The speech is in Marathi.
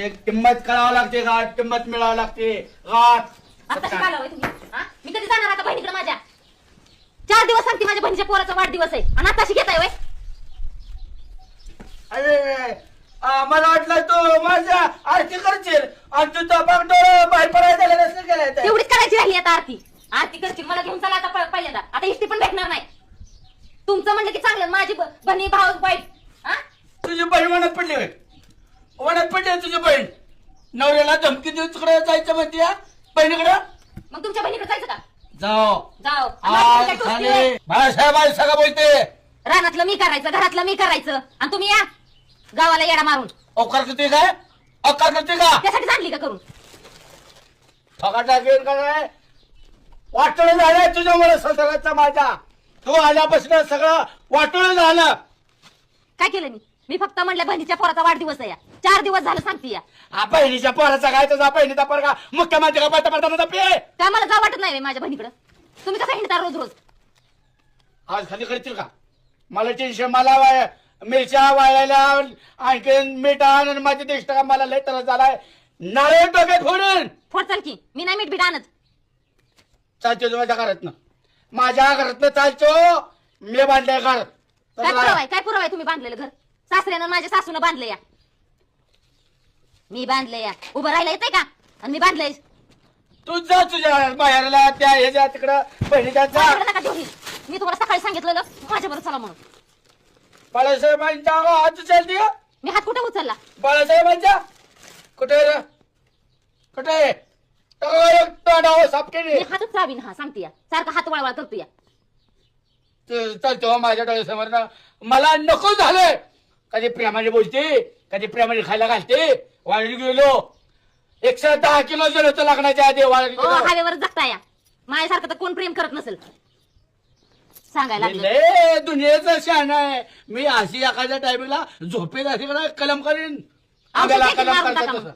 असे किंमत कळावं लागते का किंमत मिळावं लागते आता शिकायला होय तुम्ही हा? मी कधी जाणार आता बहिणीकडे माझ्या 4 दिवस सांगते माझ्या बहिणीच्या पोराचा वाढदिवस आहे आणि आता घेताय वय अरे मला वाटलं तू माझ्या आरती करशील आणि तू तर डोळं बाहेर पडायला झालं नसेल गेलाय तर. तेवढीच करायची राहिली आता आरती आरती करशील मला घेऊन चला आता पहिल्यांदा आता इष्टी पण भेटणार नाही तुमचं म्हणलं की चांगलं माझी बहिणी भाऊ वाईट हा तुझी बहीण वनात पडली होय वनात पडली तुझी बहीण नवऱ्याला धमकी देऊन तिकडे जायचं म्हणते बहिणीकडे मग तुमच्या बहिणीकडे जायचं का जाओ जाओ आज खाली बाळासाहेब आज सगळं बोलते रानातलं मी करायचं घरातलं मी करायचं आणि तुम्ही या गावाला येडा मारून अवकार करते काय अवकार करते का त्यासाठी आणली का करून फका टाकेल का काय वाटोळ झालंय तुझ्यामुळे सगळ्याचा माझा तू आल्यापासून सगळं वाटोळ झालं काय केलं मी फक्त म्हणलं बहिणीच्या पोराचा वाढदिवस आहे या 4 दिवस झालं सांगते या हा बहिणीच्या पोराचा काय तुझा बहिणीचा पोरगा मुख्यमंत्री का पंतप्रधानाचा पे काय मला जा वाटत नाही माझ्या बहिणीकडे तुम्ही कसं हिंडता रोज रोज आज खाली करतील का मला टेन्शन मला मिरच्या वाळायला आणखीन मीठ आणि माझे दिष्ट का मला लय त्रास झालाय नारळ डोक्यात फोडून फोड चल की मी नाही मीठ बीठ आणत चालतो माझ्या घरातनं माझ्या घरातनं चालतो मी बांधलंय घर काय पुरावा आहे तुम्ही बांधलेलं घर सासऱ्यानं माझ्या सासूनं बांधलं या मी बांधलंय या उभं राहिला येतंय का आणि मी बांधलंय तू जा तुझ्या बाहेरला त्या ह्याच्या तिकडं बहिणीच्या जा माझ्याकडे नका देऊ ही. मी तुम्हाला सकाळी सांगितलेलं माझ्याबरोबर चला म्हणून बाळासाहेबांच्या हात उचलते का मी हात कुठे उचलला बाळासाहेबांच्या कुठे रे कुठे तोंडावर साफ केली मी हातच चावीन हा सांगते या सारखा हात वळवळ करतो या चालतो माझ्या डोळ्यासमोर मला नको झालंय कधी प्रेमाने बोलते कधी प्रेमाने खायला घालते वाळली गेलो 110 किलो जर होतं लग्नाच्या आधी वाळली गेलो. हायवेवर जगता या माझ्यासारखं तर कोण प्रेम करत नसेल सांगायला लागलं लय दुनियेचं शान आहे मी अशी एखाद्या टायमिंगला झोपेत अशी कलम करीन आम्हाला औषध कलम मारून करतात टाका तसं. मग.